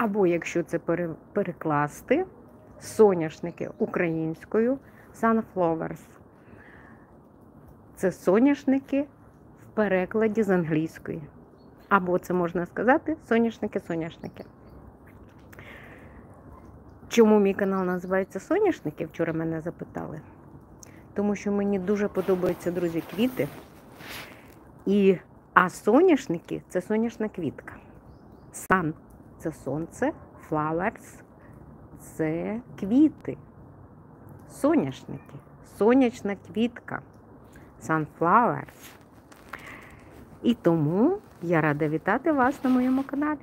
Або, якщо це перекласти, соняшники українською sunflowers. Це соняшники в перекладі з англійської. Або це можна сказати соняшники. Чому мій канал називається Соняшники? Вчора мене запитали. Тому що мені дуже подобаються, друзі, квіти. А соняшники – це соняшна квітка. Sun – це сонце, flowers – це квіти. Соняшники, сонячна квітка, sunflowers. І тому я рада вітати вас на моєму каналі.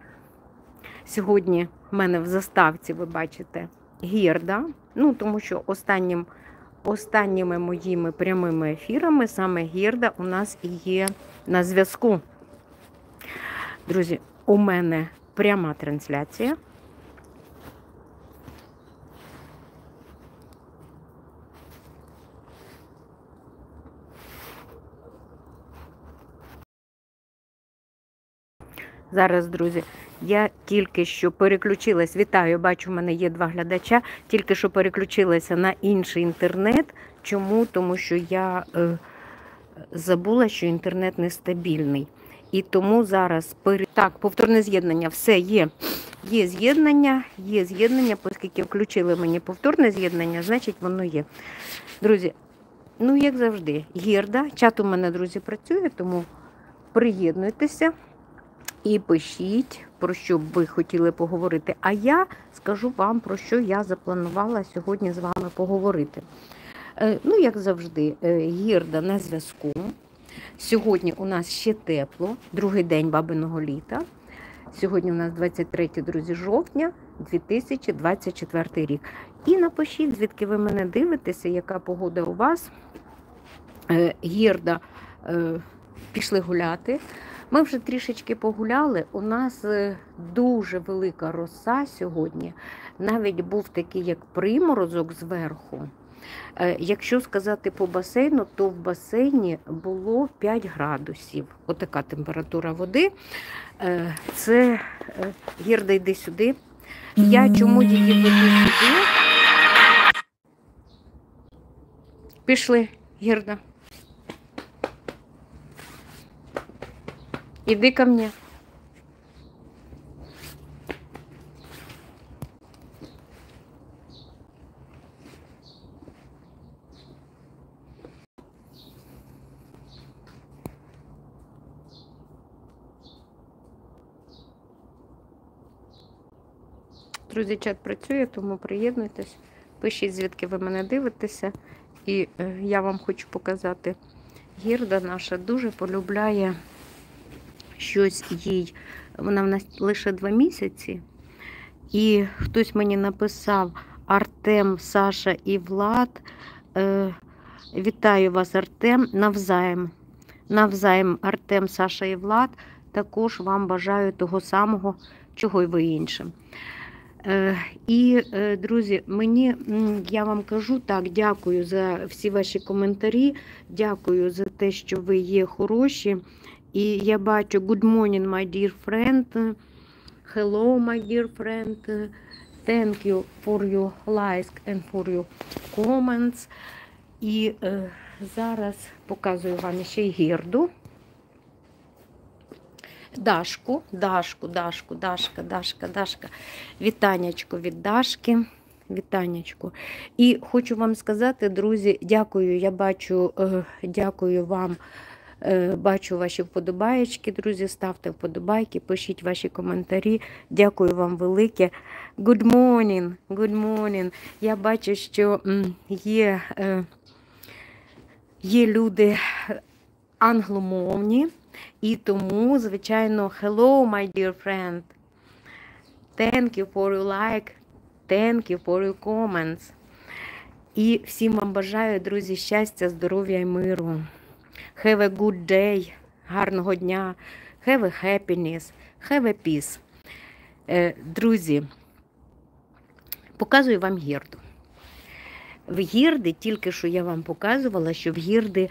Сьогодні в мене в заставці, ви бачите, гірда. Тому що останніми моїми прямими ефірами саме гірда у нас і є на зв'язку. Друзі, у мене пряма трансляція. Зараз, друзі, я тільки що переключилась, вітаю, бачу, в мене є 2 глядача, тільки що переключилася на інший інтернет. Чому? Тому що я забула, що інтернет нестабільний. І тому зараз, так, повторне з'єднання, все є. Є з'єднання, оскільки включили мені повторне з'єднання, значить воно є. Друзі, як завжди, гірда, чат у мене, друзі, працює, тому приєднуйтеся. І пишіть, про що б ви хотіли поговорити. А я скажу вам, про що я запланувала сьогодні з вами поговорити. Як завжди, гірда на зв'язку. Сьогодні у нас ще тепло, другий день бабиного літа. Сьогодні у нас 23, друзі, жовтня 2024 рік. І напишіть, звідки ви мене дивитеся, яка погода у вас. Гірда, пішли гуляти. Ми вже трішечки погуляли, у нас дуже велика роса сьогодні. Навіть був такий, як приморозок зверху. Якщо сказати по басейну, то в басейні було 5 градусів. Отака температура води. Це, Гірда, йди сюди. Я чому її веду сюди? Пішли, Гірда. Іди ко мне. Друзі, чат працює, тому приєднуйтесь. Пишіть, звідки ви мене дивитеся. І я вам хочу показати. Гірда наша дуже полюбляє щось їй. Вона в нас лише 2 місяці. І хтось мені написав: Артем, Саша і Влад. Вітаю вас, Артем, навзаєм. Навзаєм, Артем, Саша і Влад. Також вам бажаю того самого, чого й ви іншим. І, друзі, я вам кажу так, дякую за всі ваші коментарі, дякую за те, що ви є хороші. І я бачу, good morning, my dear friend, hello, my dear friend, thank you for your likes and for your comments. І зараз показую вам ще й гірду. Дашка. Вітанечко від Дашки. Вітанечко. І хочу вам сказати, друзі, дякую, я бачу, дякую вам. Бачу ваші вподобаєчки, друзі, ставте вподобайки, пишіть ваші коментарі. Дякую вам велике. Good morning, good morning. Я бачу, що є люди англомовні, і тому, звичайно, hello, my dear friend. Thank you for your like, thank you for your comments. І всім вам бажаю, друзі, щастя, здоров'я і миру. Have a good day, гарного дня, have a happiness, have a peace. Друзі, показую вам гірду. В гірди, тільки що я вам показувала, що в гірди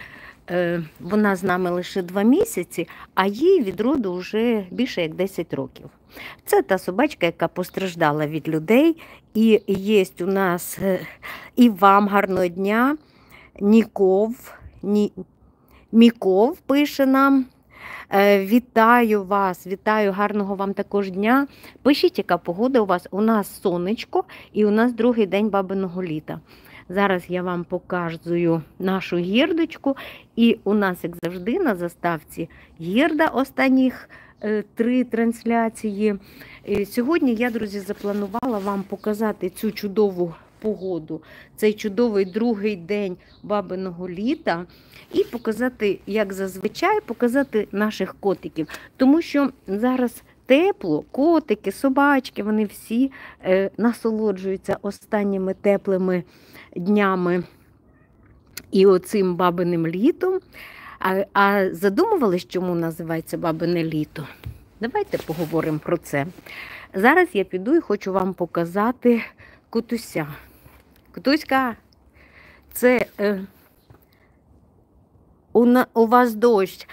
вона з нами лише 2 місяці, а їй від роду вже більше як 10 років. Це та собачка, яка постраждала від людей. І є у нас і вам гарного дня. Міков пише нам. Вітаю вас, вітаю, гарного вам також дня. Пишіть, яка погода у вас. У нас сонечко і у нас другий день бабиного літа. Зараз я вам показую нашу гірдочку. І у нас, як завжди, на заставці гірда останніх 3 трансляції. Сьогодні я, друзі, запланувала вам показати цю чудову погоду, цей чудовий другий день бабиного літа і показати, як зазвичай, показати наших котиків. Тому що зараз тепло, котики, собачки, вони всі насолоджуються останніми теплими днями і оцим бабиним літом. А задумувались, чому називається бабине літо? Давайте поговоримо про це. Зараз я піду і хочу вам показати Котуся. Котуська, це у вас дощ.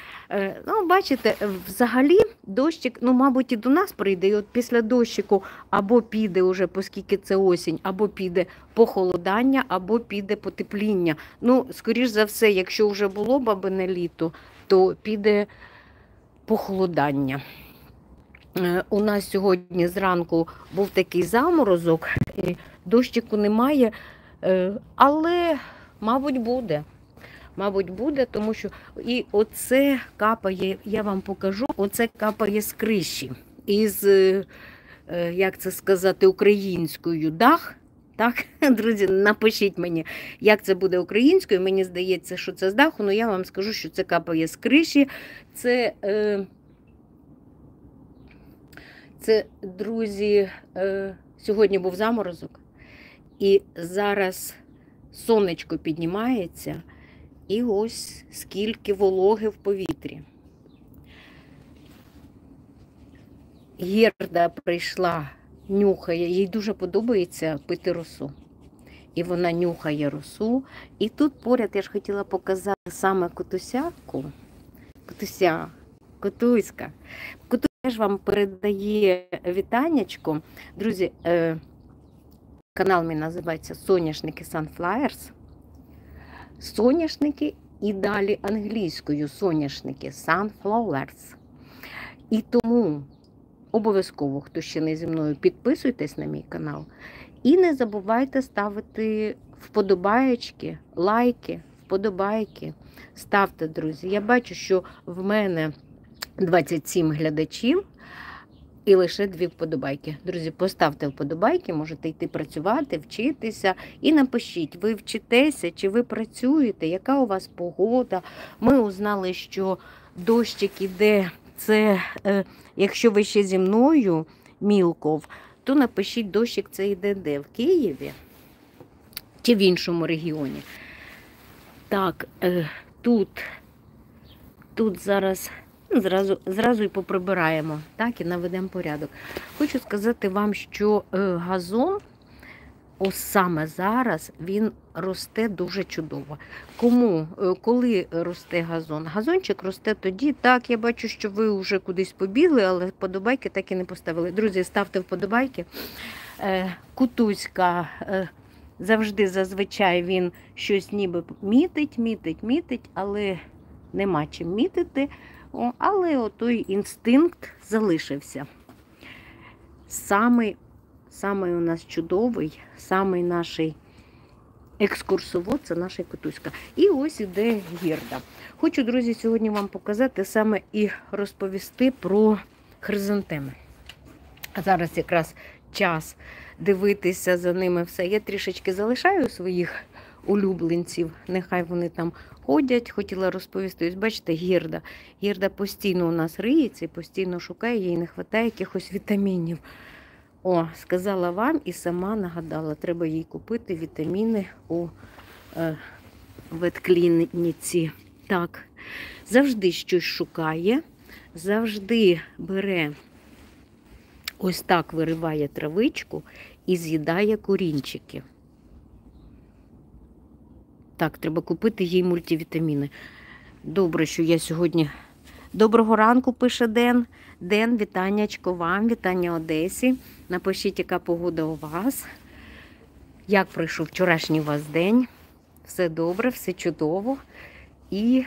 Ну, бачите, взагалі дощик, ну, мабуть, і до нас прийде. І от після дощику або піде уже, оскільки це осінь, або піде похолодання, або піде потепління. Ну, скоріш за все, якщо вже було бабине літо, то піде похолодання. У нас сьогодні зранку був такий заморозок, дощику немає, але, мабуть, буде. Мабуть, буде, тому що і оце капає, я вам покажу, оце капає з криші. Із, як це сказати, українською дах. Так, друзі, напишіть мені, як це буде українською. Мені здається, що це з даху, але я вам скажу, що це капає з криші. Це, друзі, сьогодні був заморозок, і зараз сонечко піднімається, і ось скільки вологи в повітрі. Герда прийшла, нюхає, їй дуже подобається пити росу. І вона нюхає росу. І тут поряд я ж хотіла показати саме Котусяку. Котуся, Котуська. Котуся теж вам передає вітаннячко. Друзі, канал мій називається «Соняшники Sunflowers». Соняшники і далі англійською соняшники Sunflowers. І тому обов'язково, хто ще не зі мною, підписуйтесь на мій канал. І не забувайте ставити вподобаєчки, лайки, вподобайки. Ставте, друзі. Я бачу, що в мене 27 глядачів і лише 2 вподобайки. Друзі, поставте вподобайки, можете йти працювати, вчитися. І напишіть, ви вчитеся чи ви працюєте, яка у вас погода. Ми узнали, що дощик іде. Це, якщо ви ще зі мною, Мілков, то напишіть, дощик це йде де? В Києві чи в іншому регіоні. Так, тут зараз зразу і поприбираємо, так, і наведемо порядок. Хочу сказати вам, що газон, ось саме зараз, він росте дуже чудово. Коли росте газон? Газончик росте тоді, так, я бачу, що ви вже кудись побігли, але вподобайки так і не поставили. Друзі, ставте вподобайки. Кутуська, зазвичай він щось ніби мітить, але нема чим мітити. Але отой інстинкт залишився. Самий у нас чудовий, самий наш екскурсовод – це наша Котуська. І ось іде Герда. Хочу, друзі, сьогодні вам показати саме і розповісти про хризантеми. А зараз якраз час дивитися за ними все. Я трішечки залишаю своїх улюбленців, нехай вони там ходять. Хотіла розповісти, ось бачите, Герда. Герда постійно у нас риється і постійно шукає, їй не вистачає якихось вітамінів. Сказала вам і сама нагадала, треба їй купити вітаміни у ветклініці. Так, завжди щось шукає, завжди бере, ось так вириває травичку і з'їдає корінчики. Так, треба купити їй мультивітаміни. Добре, що я сьогодні... Доброго ранку, пише Ден. Ден, вітаннячко вам, вітання Одесі. Напишіть, яка погода у вас. Як пройшов вчорашній у вас день. Все добре, все чудово. І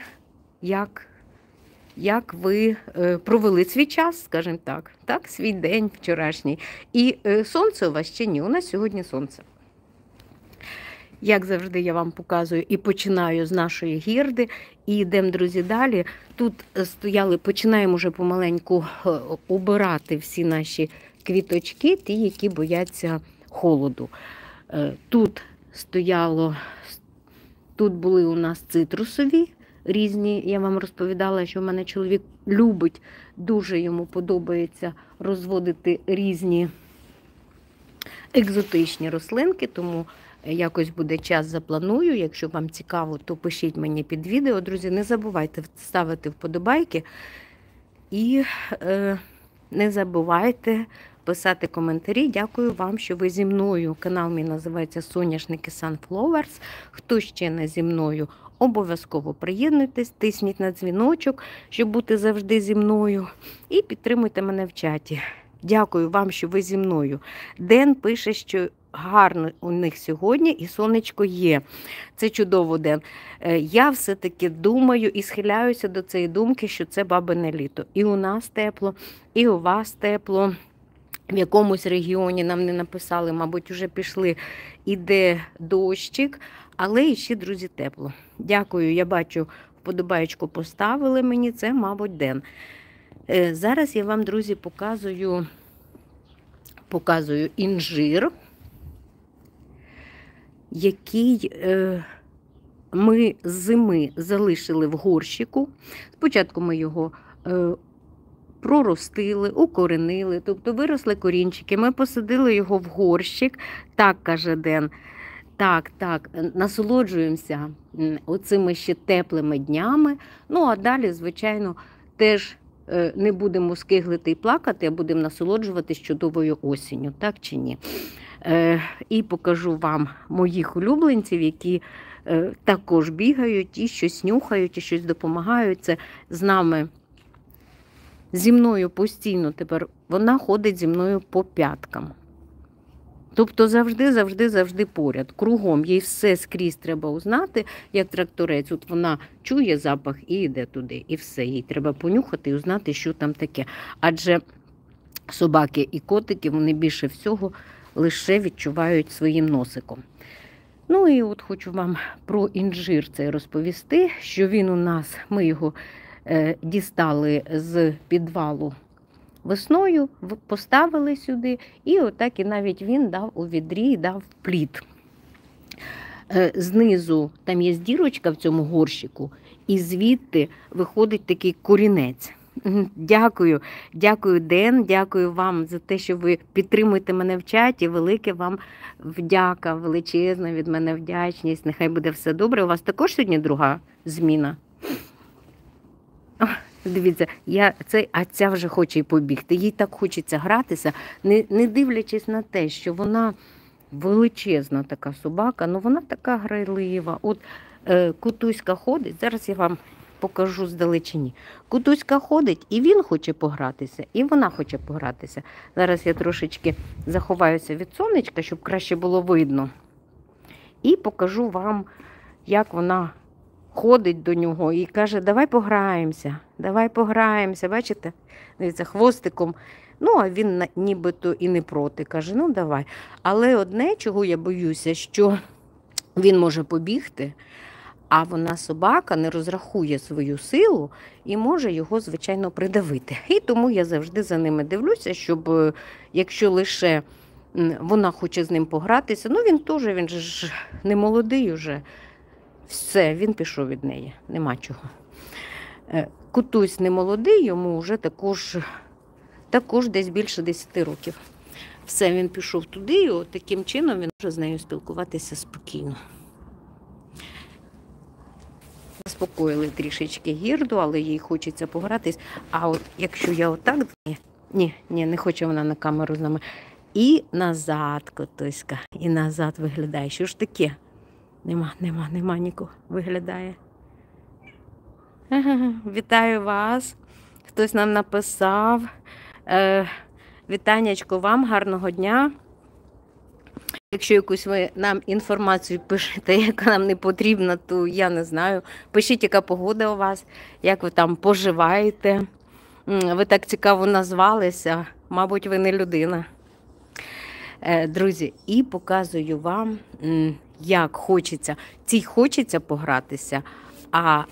як ви провели свій час, скажімо так. Так, свій день вчорашній. І сонце у вас чи ні? У нас сьогодні сонце. Як завжди, я вам показую і починаю з нашої гірди. І йдемо, друзі, далі. Тут стояли, починаємо вже помаленьку обирати всі наші квіточки, ті, які бояться холоду. Тут були у нас цитрусові різні. Я вам розповідала, що в мене чоловік любить, дуже йому подобається розводити різні екзотичні рослинки, тому якось буде час, запланую. Якщо вам цікаво, то пишіть мені під відео. Друзі, не забувайте ставити вподобайки і не забувайте писати коментарі. Дякую вам, що ви зі мною. Канал мій називається Соняшники Sunflowers. Хто ще не зі мною, обов'язково приєднуйтесь, тисніть на дзвіночок, щоб бути завжди зі мною. І підтримуйте мене в чаті. Дякую вам, що ви зі мною. Ден пише, що гарно у них сьогодні і сонечко є. Це чудово, Ден. Я все-таки думаю і схиляюся до цієї думки, що це бабине літо. І у нас тепло, і у вас тепло. В якомусь регіоні нам не написали, мабуть, вже пішли, іде дощик, але ще, друзі, тепло. Дякую, я бачу, вподобаєчку поставили мені, це, мабуть, Ден. Зараз я вам, друзі, показую інжир, який ми з зими залишили в горщику. Спочатку ми його проростили, укоренили, тобто виросли корінчики, ми посадили його в горщик, так, каже Ден, так, насолоджуємося оцими ще теплими днями, ну а далі, звичайно, теж не будемо скиглити і плакати, а будемо насолоджуватись чудовою осінню, так чи ні? І покажу вам моїх улюбленців, які також бігають, і щось нюхають, і щось допомагають. Це з нами, зі мною постійно тепер, вона ходить зі мною по п'яткам. Тобто завжди поряд, кругом. Їй все скрізь треба узнати, як тракторець. От вона чує запах і йде туди, і все. Їй треба понюхати і узнати, що там таке. Адже собаки і котики, вони більше всього лише відчувають своїм носиком. Ну і от хочу вам про інжир цей розповісти, що він у нас, ми його дістали з підвалу весною, поставили сюди, і отак і навіть він дав у відрі, дав плід. Знизу там є дірочка в цьому горщику, і звідти виходить такий корінець. Дякую, Ден, дякую вам за те, що ви підтримуєте мене в чаті. Велике вам вдяка, величезна від мене вдячність. Нехай буде все добре. У вас також сьогодні друга зміна? Дивіться, ця вже хоче й побігти. Їй так хочеться гратися, не дивлячись на те, що вона величезна така собака, але вона така грайлива. От Кутуська ходить, зараз я вам покажу здалечині. Кутуська ходить, і він хоче погратися, і вона хоче погратися. Зараз я трошечки заховаюся від сонечка, щоб краще було видно. І покажу вам, як вона ходить до нього і каже, давай пограємося, бачите? Дивіться, хвостиком. Ну, а він нібито і не проти, каже, ну давай. Але одне, чого я боюся, що він може побігти, а вона, собака, не розрахує свою силу і може його, звичайно, придавити. І тому я завжди за ними дивлюся, щоб, якщо лише вона хоче з ним погратися, ну він же не молодий уже, все, він пішов від неї, нема чого. Кутусь не молодий, йому вже також десь більше 10 років. Все, він пішов туди, і от таким чином він може з нею спілкуватися спокійно. Заспокоїли трішечки гірду, але їй хочеться погратись. А от якщо я отак, ні, не хоче вона на камеру з нами. І назад, Котуська, і назад виглядає. Що ж таке? Нема нікого, виглядає. Вітаю вас. Хтось нам написав. Вітаннячко вам, гарного дня. Якщо якусь ви нам інформацію пишете, яка нам не потрібна, то я не знаю. Пишіть, яка погода у вас, як ви там поживаєте. Ви так цікаво назвалися, мабуть, ви не людина. Друзі, і показую вам, як хочеться. Цій хочеться погратися, а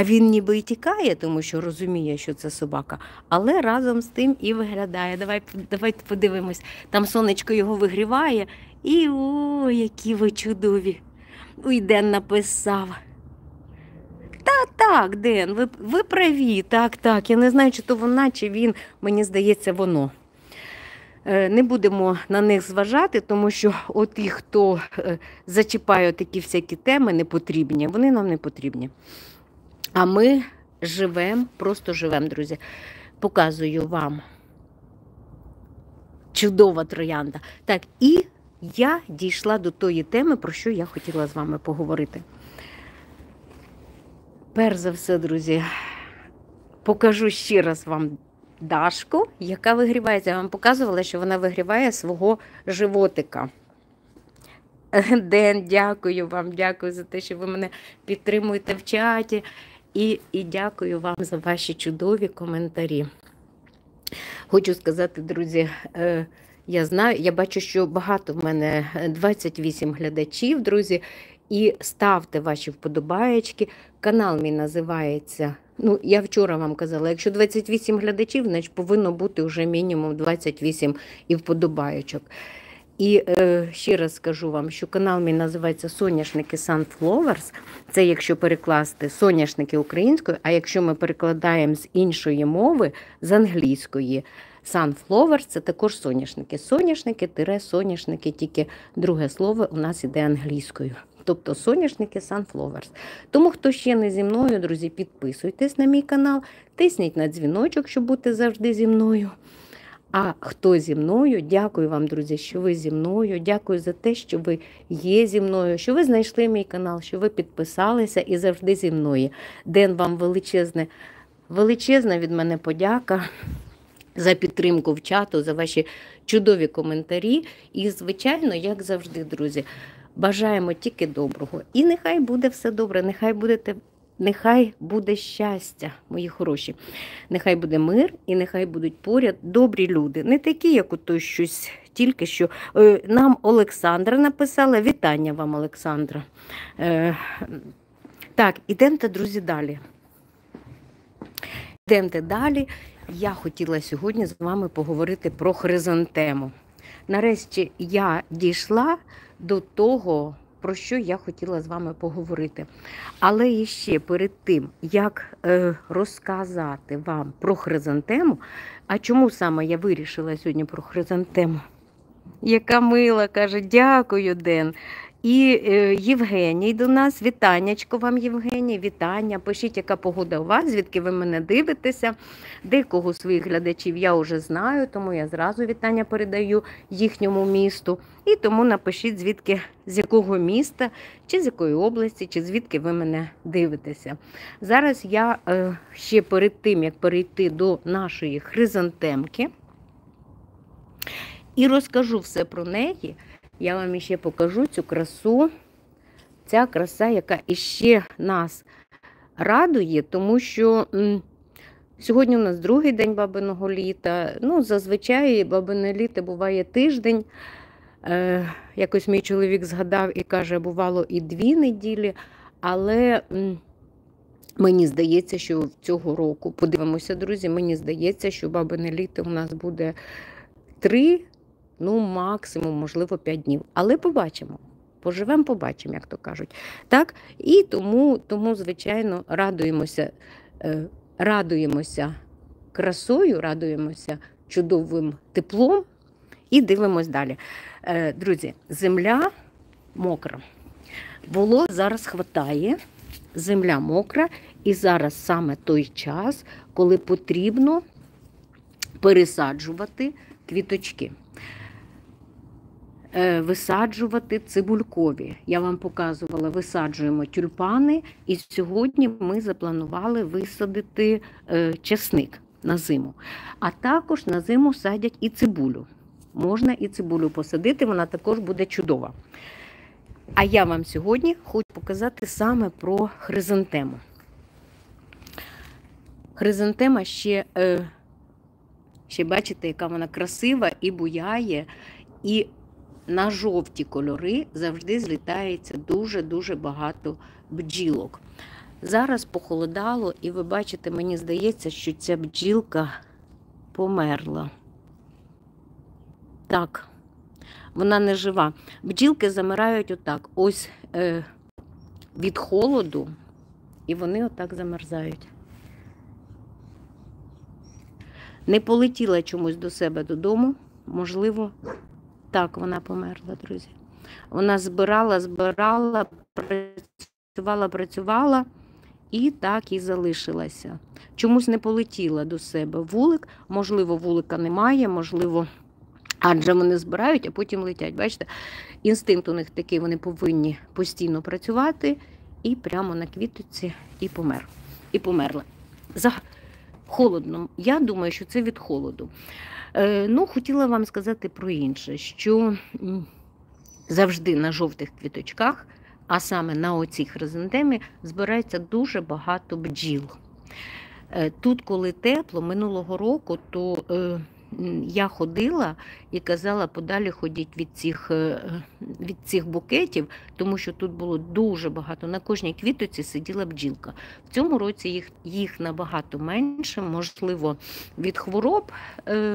він ніби і тікає, тому що розуміє, що це собака, але разом з тим і виглядає. Давайте подивимось. Там сонечко його вигріває, і о, які ви чудові. Ой, Ден написав. Так, Ден, ви праві, так. Я не знаю, чи то вона, чи він, мені здається, воно. Не будемо на них зважати, тому що ті, хто зачіпає такі всякі теми непотрібні, вони нам не потрібні. А ми живемо, просто живемо, друзі. Показую вам. Чудова троянда. Так, і я дійшла до тої теми, про що я хотіла з вами поговорити. Перш за все, друзі, покажу ще раз вам Дашку, яка вигрівається. Я вам показувала, що вона вигріває свого животика. Ден, дякую вам, дякую за те, що ви мене підтримуєте в чаті. І дякую вам за ваші чудові коментарі. Хочу сказати, друзі, я знаю, я бачу, що багато в мене 28 глядачів, друзі, і ставте ваші вподобаєчки. Канал мій називається, я вчора вам казала, якщо 28 глядачів, значить повинно бути вже мінімум 28 і вподобаєчок. І ще раз скажу вам, що канал мій називається «Соняшники Sunflowers». Це якщо перекласти «Соняшники» українською, а якщо ми перекладаємо з іншої мови, з англійської, «Sunflowers» – це також соняшники. Соняшники, тільки друге слово у нас іде англійською. Тобто «Соняшники Sunflowers». Тому, хто ще не зі мною, друзі, підписуйтесь на мій канал, тисніть на дзвіночок, щоб бути завжди зі мною. А хто зі мною, дякую вам, друзі, що ви зі мною, дякую за те, що ви є зі мною, що ви знайшли мій канал, що ви підписалися і завжди зі мною. Ден, вам величезна від мене подяка за підтримку в чату, за ваші чудові коментарі. І, звичайно, як завжди, друзі, бажаємо тільки доброго. І нехай буде все добре, нехай буде щастя, мої хороші. Нехай буде мир і нехай будуть поряд добрі люди. Не такі, як у той щось тільки що. Нам Олександра написала. Вітання вам, Олександра. Так, ідемте, друзі, далі. Я хотіла сьогодні з вами поговорити про хризантему. Нарешті я дійшла до того, про що я хотіла з вами поговорити. Але іще перед тим, як розказати вам про хризантему, а чому саме я вирішила сьогодні про хризантему? Яка мила, каже, дякую, Ден. І Євгеній до нас, вітаннячко вам, Євгеній, вітання. Пишіть, яка погода у вас, звідки ви мене дивитеся. Декого з своїх глядачів я вже знаю, тому я зразу вітання передаю їхньому місту. І тому напишіть, звідки, з якого міста, чи з якої області, чи звідки ви мене дивитеся. Зараз я ще перед тим, як перейти до нашої хризантемки, і розкажу все про неї, я вам ще покажу цю красу, ця краса, яка іще нас радує, тому що сьогодні у нас другий день бабиного літа. Зазвичай бабине літо буває тиждень. Якось мій чоловік згадав і каже, бувало і 2 неділі, але мені здається, що цього року, подивимося, друзі, мені здається, що бабине літо у нас буде 3, максимум, можливо, 5 днів. Але побачимо. Поживемо, побачимо, як то кажуть. Так? І тому, звичайно, радуємося красою, радуємося чудовим теплом і дивимось далі. Друзі, земля мокра. Волос зараз хватає, земля мокра, і зараз саме той час, коли потрібно пересаджувати квіточки. висаджувати цибулькові. Я вам показувала, висаджуємо тюльпани, і сьогодні ми запланували висадити часник на зиму. А також на зиму садять і цибулю. Можна і цибулю посадити, вона також буде чудова. А я вам сьогодні хочу показати саме про хризантему. Хризантема ще бачите, яка вона красива і буяє, і на жовті кольори завжди злітається дуже-дуже багато бджілок. Зараз похолодало, і ви бачите, мені здається, що ця бджілка померла. Так, вона не жива. Бджілки замирають отак, ось від холоду, і вони отак замерзають. Не полетіла чомусь до себе додому, можливо, так вона померла, друзі. Вона збирала, працювала і так і залишилася. Чомусь не полетіла до себе вулик, можливо, вулика немає, можливо, адже вони збирають, а потім летять. Бачите, інстинкт у них такий, вони повинні постійно працювати, і прямо на квіточці і померла. Холодно. Я думаю, що це від холоду. Хотіла вам сказати про інше, що завжди на жовтих квіточках, а саме на оцій хризантемі, збирається дуже багато бджіл. Тут, коли тепло, минулого року, то я ходила і казала, подалі ходіть від цих букетів, тому що тут було дуже багато. На кожній квіточці сиділа бджілка. В цьому році їх набагато менше, можливо, від хвороб,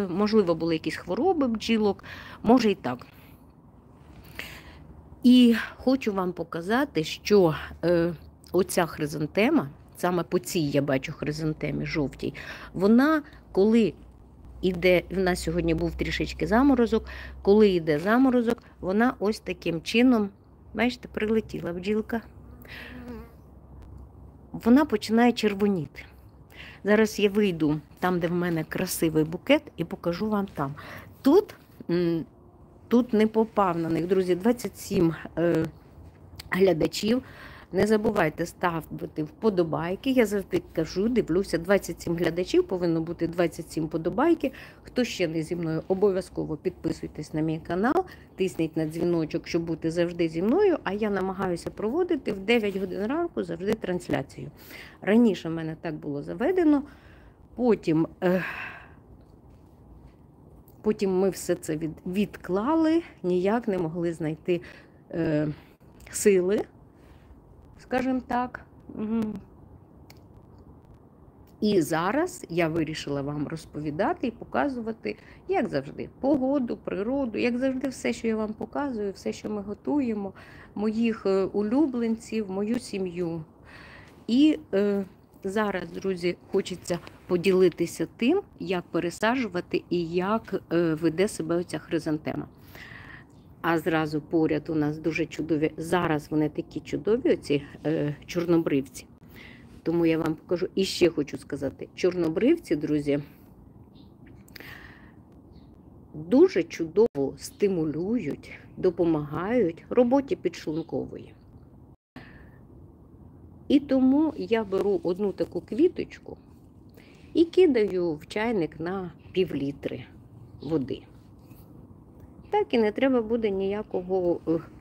можливо, були якісь хвороби бджілок, може і так. І хочу вам показати, що оця хризантема, саме по цій я бачу хризантемі жовтій, вона, коли іде, в нас сьогодні був трішечки заморозок, коли йде заморозок, вона ось таким чином, бачите, прилетіла бджілка, вона починає червоніти. Зараз я вийду там, де в мене красивий букет, і покажу вам там. Тут не попав на них, друзі, 27 глядачів. Не забувайте ставити вподобайки. Я завжди кажу, дивлюся, 27 глядачів, повинно бути 27 вподобайки. Хто ще не зі мною, обов'язково підписуйтесь на мій канал, тисніть на дзвіночок, щоб бути завжди зі мною. А я намагаюся проводити в 9 годин ранку завжди трансляцію. Раніше в мене так було заведено, потім ми все це відклали, ніяк не могли знайти сили, скажімо так. І зараз я вирішила вам розповідати і показувати, як завжди, погоду, природу, як завжди все, що я вам показую, все, що ми готуємо, моїх улюбленців, мою сім'ю. І зараз, друзі, хочеться поділитися тим, як пересаджувати і як веде себе оця хризантема. А зразу поряд у нас дуже чудові, зараз вони такі чудові, оці чорнобривці. Тому я вам покажу. І ще хочу сказати, чорнобривці, друзі, дуже чудово стимулюють, допомагають роботі підшлункової. І тому я беру одну таку квіточку і кидаю в чайник на пів-літри води. Так і не треба буде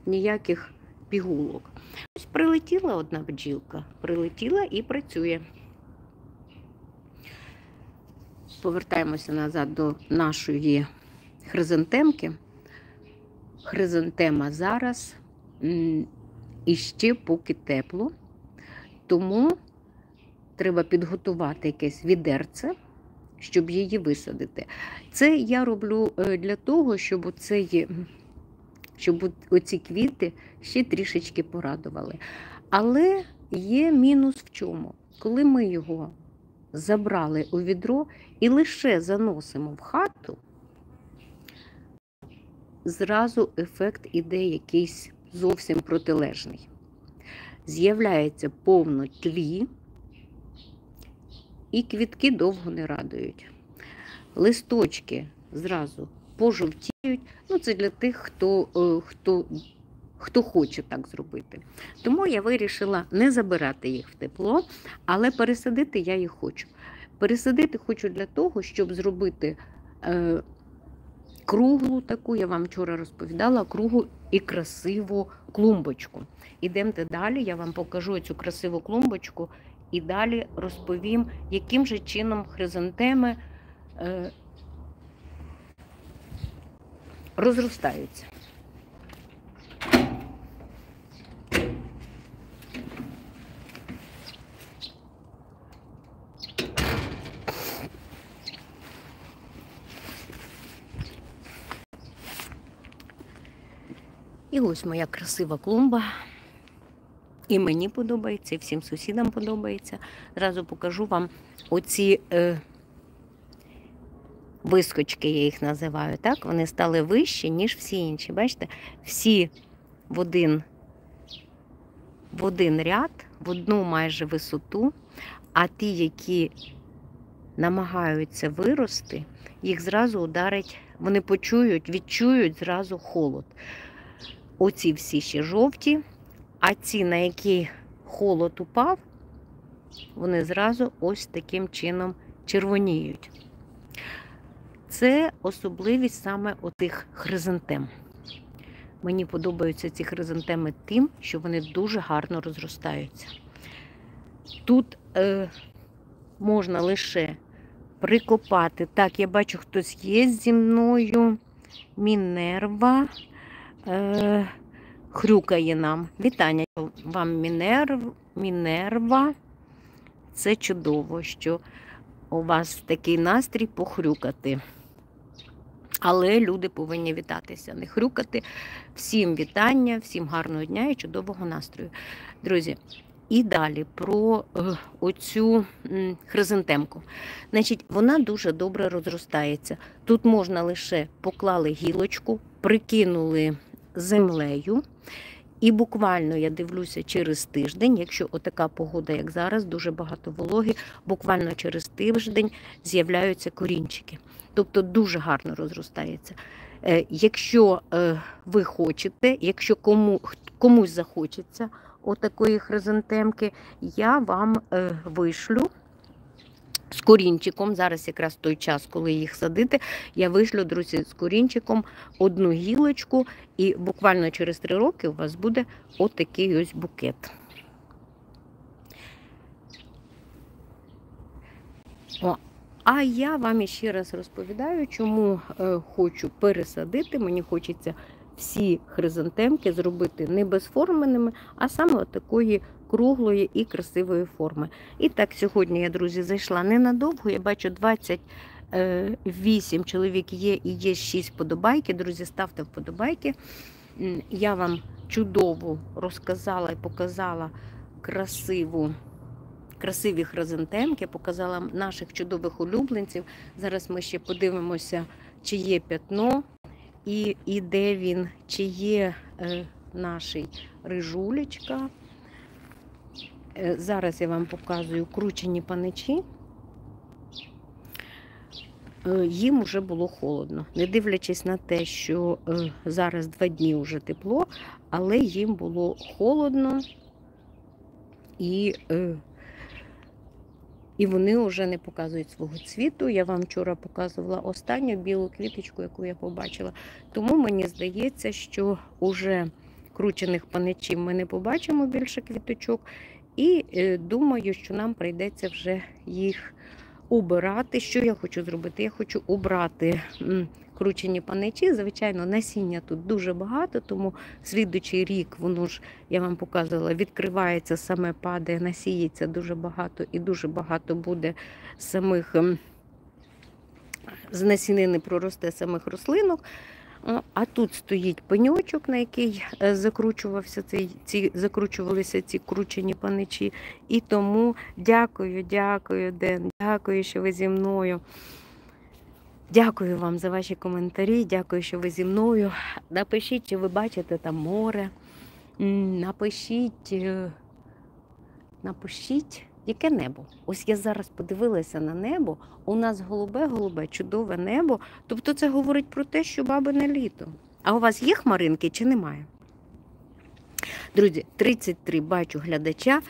ніяких пігулок. Ось прилетіла одна бджілка, прилетіла і працює. Повертаємося назад до нашої хризантемки. Хризантема зараз іще поки тепло, тому треба підготувати якесь відерце, щоб її висадити. Це я роблю для того, щоб оці квіти ще трішечки порадували. Але є мінус в чому? Коли ми його забрали у відро і лише заносимо в хату, зразу ефект іде якийсь зовсім протилежний. З'являється повно тлі, і квітки довго не радують. Листочки зразу пожовтіють. Ну, це для тих, хто хоче так зробити. Тому я вирішила не забирати їх в тепло, але пересадити я їх хочу. Пересадити хочу для того, щоб зробити круглу таку, я вам вчора розповідала, круглу і красиву клумбочку. Ідемте далі, я вам покажу цю красиву клумбочку і далі розповім, яким же чином хризантеми розростаються. І ось моя красива клумба. І мені подобається, і всім сусідам подобається. Зразу покажу вам оці вискочки, я їх називаю, так? Вони стали вищі, ніж всі інші. Бачите? Всі в один ряд, в одну майже висоту, а ті, які намагаються вирости, їх зразу ударить, вони почують, відчують зразу холод. Оці всі ще жовті, а ці, на які холод упав, вони зразу ось таким чином червоніють. Це особливість саме отих хризантем. Мені подобаються ці хризантеми тим, що вони дуже гарно розростаються. Тут можна лише прикопати. Так, я бачу, хтось є зі мною. Мінерва хрюкає нам. Вітання вам, Мінерва. Це чудово, що у вас такий настрій похрюкати. Але люди повинні вітатися, не хрюкати. Всім вітання, всім гарного дня і чудового настрою. Друзі, і далі про оцю хризантемку. Значить, вона дуже добре розростається. Тут можна лише поклали гілочку, прикинули землею. І буквально, я дивлюся, через тиждень, якщо отака погода, як зараз, дуже багато вологи, буквально через тиждень з'являються корінчики. Тобто дуже гарно розростається. Якщо ви хочете, якщо комусь захочеться отакої хризантемки, я вам вишлю з корінчиком, зараз якраз той час, коли їх садити, я вишлю, друзі, з корінчиком одну гілочку, і буквально через 3 роки у вас буде отакий ось букет. А я вам ще раз розповідаю, чому хочу пересадити. Мені хочеться всі хризантемки зробити не безформеними, а саме отакої круглої і красивої форми. І так, сьогодні я, друзі, зайшла ненадовго. Я бачу 28 чоловік є і є 6 вподобайки. Друзі, ставте вподобайки. Я вам чудово розказала і показала красиві хризантемки, показала наших чудових улюбленців. Зараз ми ще подивимося, чи є пятно і де він, чи є наш рижулечка. Зараз я вам показую кручені паничі. Їм вже було холодно. Не дивлячись на те, що зараз 2 дні вже тепло, але їм було холодно і вони вже не показують свого цвіту. Я вам вчора показувала останню білу квіточку, яку я побачила. Тому мені здається, що вже кручених паничів ми не побачимо більше квіточок. І думаю, що нам прийдеться вже їх убирати. Що я хочу зробити? Я хочу убрати кручені паничі. Звичайно, насіння тут дуже багато, тому слідуючий рік, воно ж, я вам показувала, відкривається, саме падає, насіється дуже багато і дуже багато буде самих, з насінини проросте самих рослинок. А тут стоїть пеньочок, на який закручувалися ці кручені паничі. І тому дякую, Ден, дякую, що ви зі мною. Дякую вам за ваші коментарі, дякую, що ви зі мною. Напишіть, чи ви бачите там море. Напишіть, Яке небо? Ось я зараз подивилася на небо, у нас голубе-голубе, чудове небо. Тобто це говорить про те, що бабине літо. А у вас є хмаринки чи немає? Друзі, 33 бачу глядача,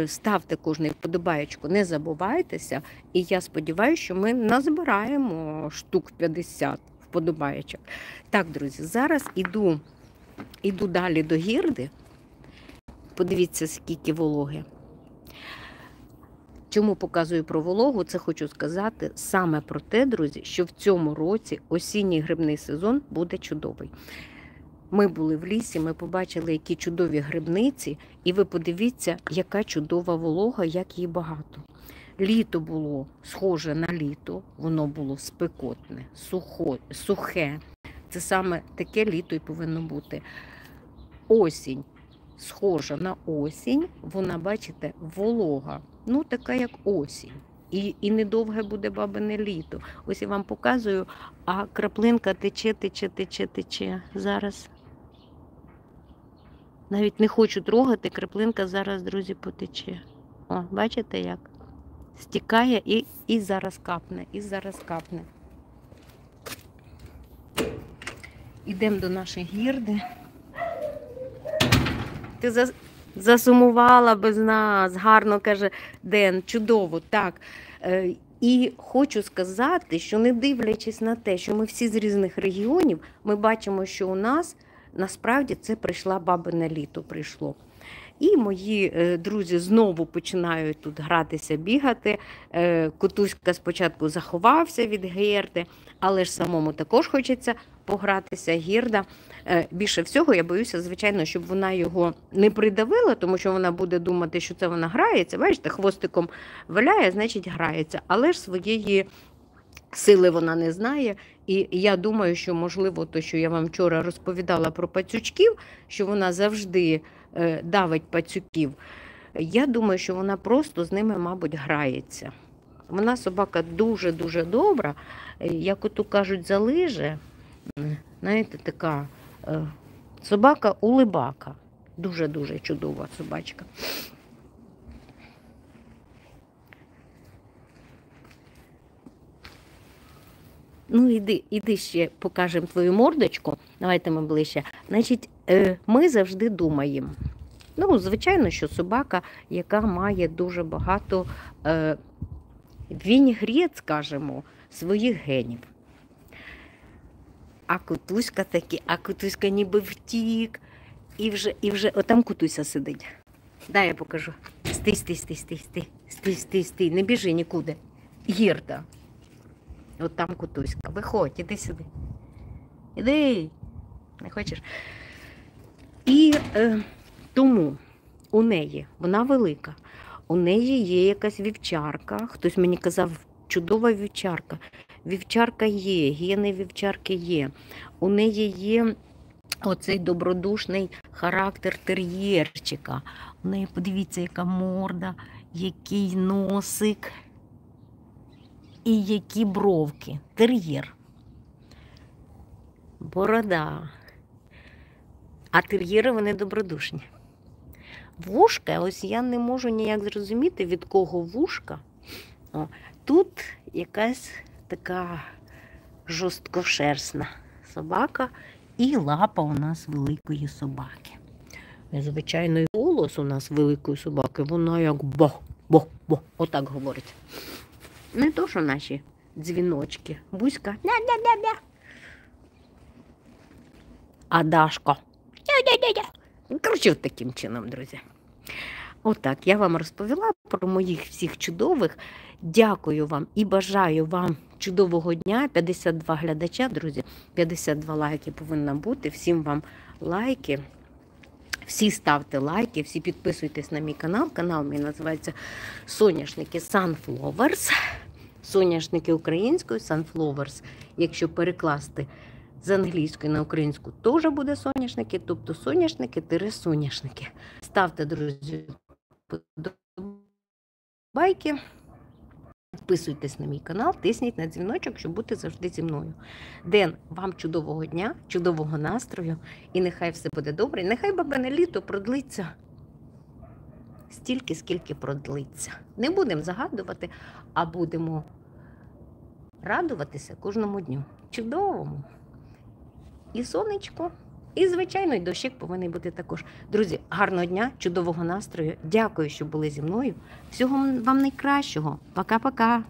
ставте кожний вподобаєчку, не забувайтеся. І я сподіваюся, що ми назбираємо штук 50 вподобаєчок. Так, друзі, зараз іду далі до гірди. Подивіться, скільки вологи. Чому показую про вологу? Це хочу сказати саме про те, друзі, що в цьому році осінній грибний сезон буде чудовий. Ми були в лісі, ми побачили, які чудові грибниці, і ви подивіться, яка чудова волога, як її багато. Літо було схоже на літо, воно було спекотне, сухе. Це саме таке літо і повинно бути. Осінь схожа на осінь, вона, бачите, волога, ну така як осінь. І недовге буде бабине літо. Ось я вам показую, а краплинка тече. Зараз. Навіть не хочу трогати, краплинка зараз, друзі, потече. О, бачите як? Стікає і зараз капне, Ідемо до нашої гірди. Ти засумувала без нас, гарно, каже Ден, чудово, так. І хочу сказати, що не дивлячись на те, що ми всі з різних регіонів, ми бачимо, що у нас насправді це прийшла бабине літо, прийшло. І мої друзі знову починають тут гратися, бігати. Кутуська спочатку заховався від Герди, але ж самому також хочеться погратися. Гірда. Більше всього я боюся, звичайно, щоб вона його не придавила, тому що вона буде думати, що це вона грається. Бачите, хвостиком валяє, значить грається. Але ж своєї сили вона не знає. І я думаю, що, можливо, то, що я вам вчора розповідала про пацючків, що вона завжди давить пацюків, я думаю, що вона просто з ними, мабуть, грається. Вона собака дуже-дуже добра, як ото кажуть, залиже, знаєте, така собака-улибака. Дуже-дуже чудова собачка. Ну, іди ще покажемо твою мордочку. Давайте ми ближче. Значить, ми завжди думаємо. Ну, звичайно, що собака, яка має дуже багато вінігрет, скажімо, своїх генів. А Кутуська ніби втік. І вже, отам Кутуся сидить. Дай я покажу. Стій, не біжи нікуди. Гірда. От там Кутуська. Виходь, іди сюди. Іди. Не хочеш? І тому у неї, вона велика, у неї є якась вівчарка. Хтось мені казав, чудова вівчарка. Вівчарка є, гени вівчарки є. У неї є оцей добродушний характер тер'єрчика. У неї, подивіться, яка морда, який носик. І які бровки. Тер'єр. Борода. А тер'єри, вони добродушні. Вушка, ось я не можу ніяк зрозуміти, від кого вушка. О, тут якась така жорсткошерстна собака і лапа у нас великої собаки. Звичайно, і голос у нас великої собаки, вона як бо, отак говорить. Не то, що наші дзвіночки. Буська ня-ня-ня-ня. А Дашко ня-ня-ня-ня. Коротше, таким чином, друзі. Отак, я вам розповіла про моїх всіх чудових. Дякую вам і бажаю вам чудового дня. 52 глядача, друзі. 52 лайки повинно бути. Всім вам лайки. Всі ставте лайки, всі підписуйтесь на мій канал. Канал мій називається «Соняшники Sunflowers». Соняшники українською Sunflowers. Якщо перекласти з англійської на українську, теж буде соняшники, тобто соняшники-соняшники. Ставте, друзі, подобайки. Підписуйтесь на мій канал, тисніть на дзвіночок, щоб бути завжди зі мною. Ден, вам чудового дня, чудового настрою, і нехай все буде добре. Нехай бабине літо продлиться стільки, скільки продлиться. Не будемо загадувати, а будемо радуватися кожному дню. Чудовому. І сонечко, і, звичайно, і дощик повинен бути також. Друзі, гарного дня, чудового настрою. Дякую, що були зі мною. Всього вам найкращого. Пока-пока.